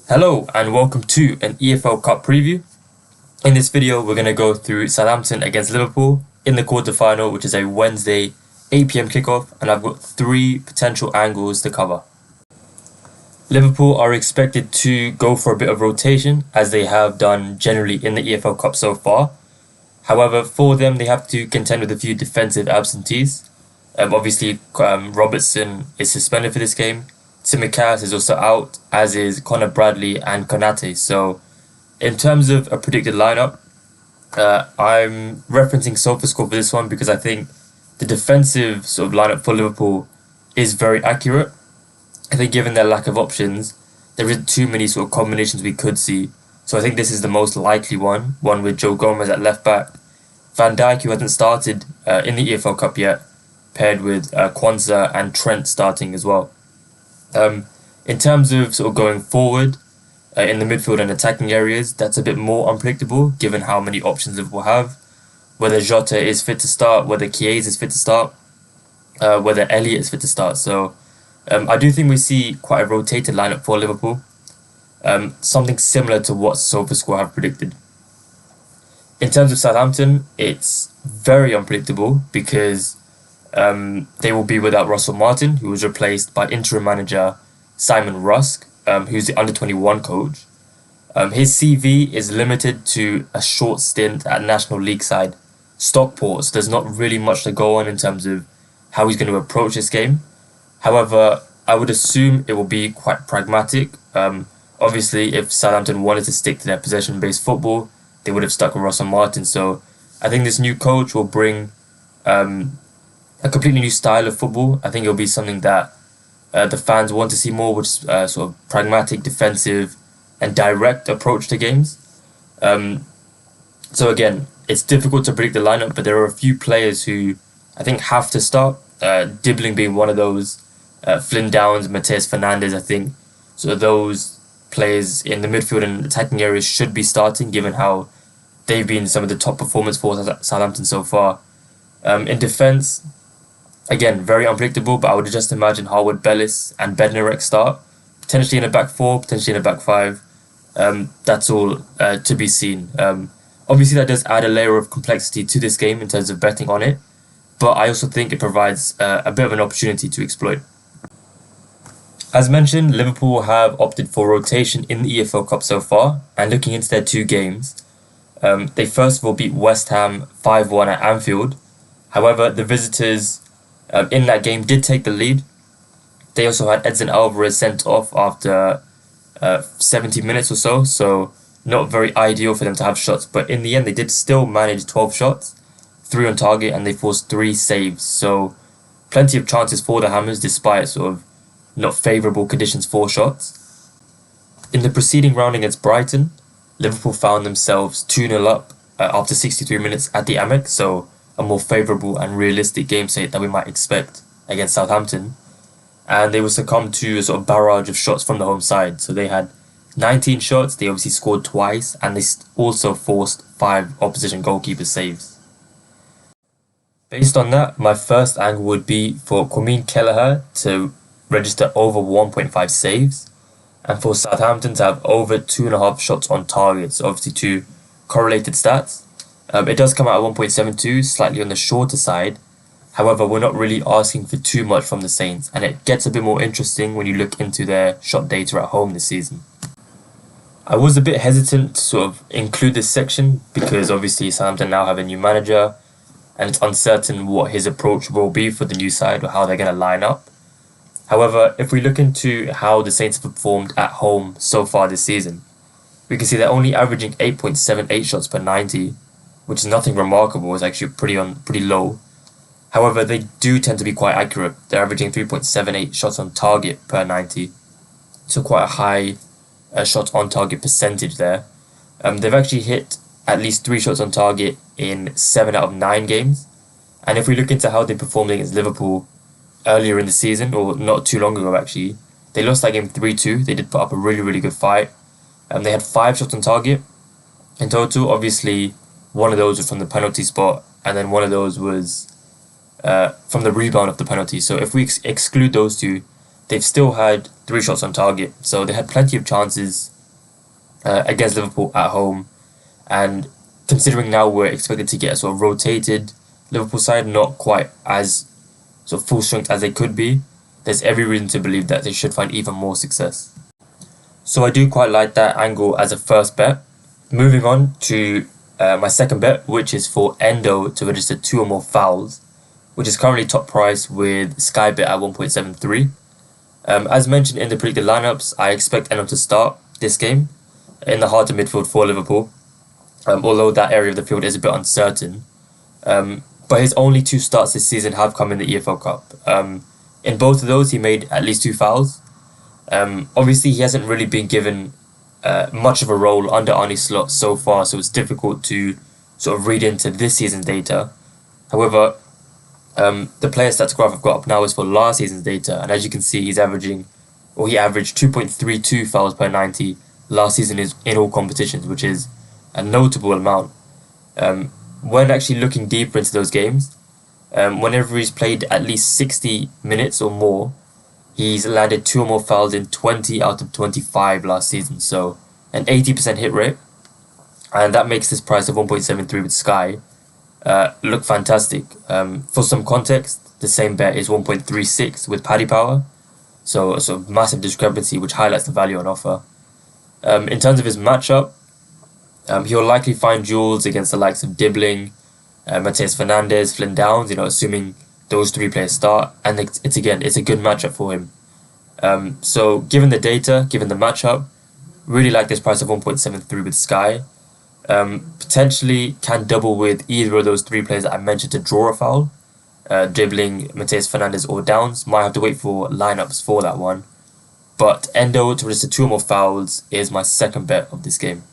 Hello and welcome to an EFL Cup preview. In this video, we're going to go through Southampton against Liverpool in the quarter-final, which is a Wednesday 8 PM kickoff, and I've got three potential angles to cover. Liverpool are expected to go for a bit of rotation, as they have done generally in the EFL Cup so far. However, for them, they have to contend with a few defensive absentees. Obviously, Robertson is suspended for this game. Tsimikas is also out, as is Conor Bradley and Konate. So, in terms of a predicted lineup, I'm referencing SofaScore for this one because I think the defensive sort of lineup for Liverpool is very accurate. I think given their lack of options, there isn't too many sort of combinations we could see. So I think this is the most likely one with Joe Gomez at left back, Van Dijk, who hasn't started in the EFL Cup yet, paired with Kwanzaa and Trent starting as well. In terms of sort of going forward in the midfield and attacking areas, that's a bit more unpredictable given how many options Liverpool have. Whether Jota is fit to start, whether Chiesa is fit to start, whether Elliott is fit to start. So I do think we see quite a rotated lineup for Liverpool. Something similar to what SofaScore have predicted. In terms of Southampton, it's very unpredictable because they will be without Russell Martin, who was replaced by interim manager Simon Rusk, who's the under-21 coach. His CV is limited to a short stint at National League side Stockport, so there's not really much to go on in terms of how he's going to approach this game. However, I would assume it will be quite pragmatic. Obviously, if Southampton wanted to stick to their possession-based football, they would have stuck with Russell Martin. So I think this new coach will bring a completely new style of football. I think it'll be something that the fans want to see more, which is sort of pragmatic, defensive, and direct approach to games. So again, it's difficult to predict the lineup, but there are a few players who I think have to start. Dibbling being one of those. Flynn Downs, Mateus Fernandes, I think. So those players in the midfield and attacking areas should be starting, given how they've been some of the top performers for Southampton so far. In defence, again, very unpredictable, but I would just imagine Harwood Bellis and Bednarek start, potentially in a back four, potentially in a back five. That's all to be seen. Obviously, that does add a layer of complexity to this game in terms of betting on it, but I also think it provides a bit of an opportunity to exploit. As mentioned, Liverpool have opted for rotation in the EFL Cup so far, and looking into their two games, they first of all beat West Ham 5-1 at Anfield. However, the visitors in that game did take the lead. They also had Edson Alvarez sent off after 70 minutes or so not very ideal for them to have shots. But in the end, they did still manage 12 shots, 3 on target, and they forced 3 saves. So plenty of chances for the Hammers, despite sort of not favourable conditions for shots. In the preceding round against Brighton, Liverpool found themselves 2-0 up after 63 minutes at the Amex, so a more favourable and realistic game state that we might expect against Southampton. And they were succumbed to a sort of barrage of shots from the home side. So they had 19 shots, they obviously scored twice, and they also forced 5 opposition goalkeeper saves. Based on that, my first angle would be for Kwame Kelleher to register over 1.5 saves, and for Southampton to have over 2.5 shots on target. So obviously 2 correlated stats. It does come out at 1.72, slightly on the shorter side. However, we're not really asking for too much from the Saints, and it gets a bit more interesting when you look into their shot data at home this season. I was a bit hesitant to sort of include this section because obviously Southampton now have a new manager, and it's uncertain what his approach will be for the new side or how they're going to line up. However, if we look into how the Saints have performed at home so far this season, we can see they're only averaging 8.78 shots per 90, which is nothing remarkable. It's actually pretty low. However, they do tend to be quite accurate. They're averaging 3.78 shots on target per 90, so quite a high shot on target percentage there. They've actually hit at least 3 shots on target in 7 out of 9 games. And if we look into how they performed against Liverpool earlier in the season, or not too long ago actually, they lost that game 3-2. They did put up a really good fight. They had 5 shots on target in total. Obviously, one of those was from the penalty spot, and then one of those was from the rebound of the penalty. So if we exclude those two, they've still had 3 shots on target. So they had plenty of chances against Liverpool at home, and considering now we're expected to get a sort of rotated Liverpool side, not quite as sort of full strength as they could be, there's every reason to believe that they should find even more success. So I do quite like that angle as a first bet. Moving on to my second bet, which is for Endo to register 2 or more fouls, which is currently top price with Sky Bet at 1.73. As mentioned in the predicted lineups, I expect Endo to start this game in the heart of midfield for Liverpool, although that area of the field is a bit uncertain. But his only 2 starts this season have come in the EFL Cup. In both of those, he made at least 2 fouls. Obviously, he hasn't really been given much of a role under Arne Slot so far, so it's difficult to sort of read into this season's data. However, the player stats graph I've got up now is for last season's data, and as you can see, he averaged 2.32 fouls per 90 last season in all competitions, which is a notable amount. When actually looking deeper into those games, whenever he's played at least 60 minutes or more, he's landed 2 or more fouls in 20 out of 25 last season, so an 80% hit rate, and that makes this price of 1.73 with Sky look fantastic. For some context, the same bet is 1.36 with Paddy Power, so a sort of massive discrepancy which highlights the value on offer. In terms of his matchup, he'll likely find duels against the likes of Dibbling, Mateus Fernandes, Flynn Downs, assuming those 3 players start, and it's a good matchup for him. So given the data, given the matchup, really like this price of 1.73 with Sky. Potentially can double with either of those 3 players that I mentioned to draw a foul. Dibbling, Mateus Fernandes or Downs. Might have to wait for lineups for that one. But Endo to register 2 or more fouls is my second bet of this game.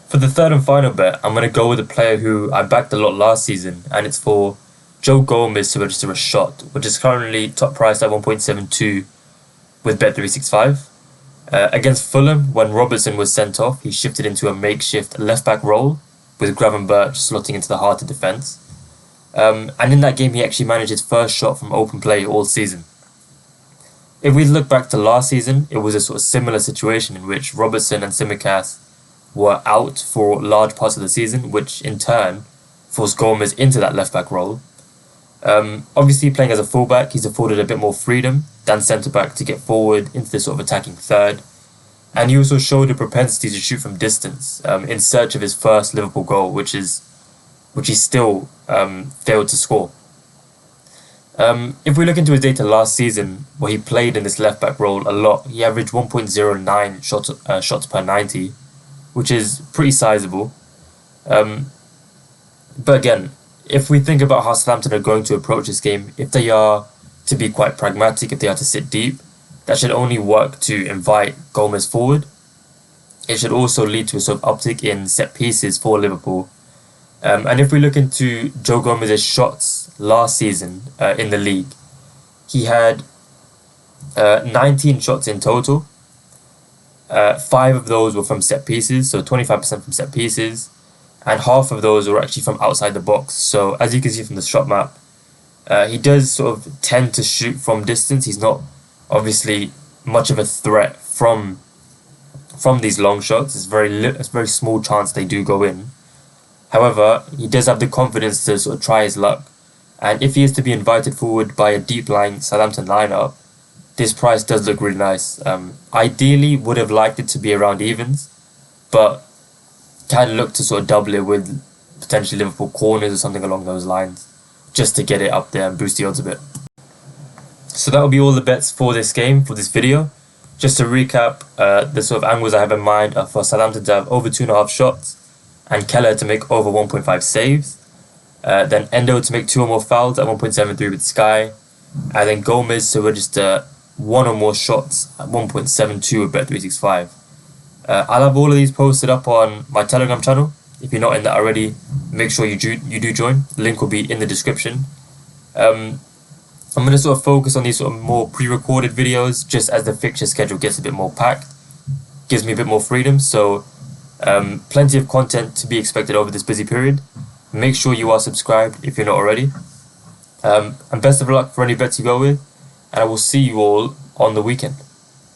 For the third and final bet, I'm going to go with a player who I backed a lot last season, and it's for Joe Gomez to register a shot, which is currently top priced at 1.72 with Bet365. Against Fulham, when Robertson was sent off, he shifted into a makeshift left-back role, with Gravenberch slotting into the heart of defence. And in that game, he actually managed his first shot from open play all season. If we look back to last season, it was a sort of similar situation in which Robertson and Tsimikas were out for large parts of the season, which in turn forced Gomez into that left-back role. Obviously, playing as a fullback, he's afforded a bit more freedom than centre-back to get forward into the sort of attacking third. And he also showed a propensity to shoot from distance in search of his first Liverpool goal, which he still failed to score. If we look into his data last season, where he played in this left-back role a lot, he averaged 1.09 shots per 90, which is pretty sizable. But again, if we think about how Southampton are going to approach this game, if they are to be quite pragmatic, if they are to sit deep, that should only work to invite Gomez forward. It should also lead to a sort of uptick in set pieces for Liverpool. And if we look into Joe Gomez's shots last season in the league, he had 19 shots in total. 5 of those were from set pieces, so 25% from set pieces, and half of those were actually from outside the box. So as you can see from the shot map, he does sort of tend to shoot from distance. He's not obviously much of a threat from these long shots. It's a very small chance they do go in. However, he does have the confidence to sort of try his luck, and if he is to be invited forward by a deep-lying Southampton lineup, this price does look really nice. Ideally, would have liked it to be around evens, but can look to sort of double it with potentially Liverpool corners or something along those lines, just to get it up there and boost the odds a bit. So that will be all the bets for this game, for this video. Just to recap, the sort of angles I have in mind are for Southampton to have over 2.5 shots, and Keller to make over 1.5 saves. Then Endo to make 2 or more fouls at 1.73 with Sky, and then Gomez to register 1 or more shots at 1.72 with Bet365. I'll have all of these posted up on my Telegram channel. If you're not in that already, make sure you do join. The link will be in the description. I'm going to sort of focus on these sort of more pre-recorded videos, just as the fixture schedule gets a bit more packed. Gives me a bit more freedom, so plenty of content to be expected over this busy period. Make sure you are subscribed if you're not already. And best of luck for any bets you go with, and I will see you all on the weekend.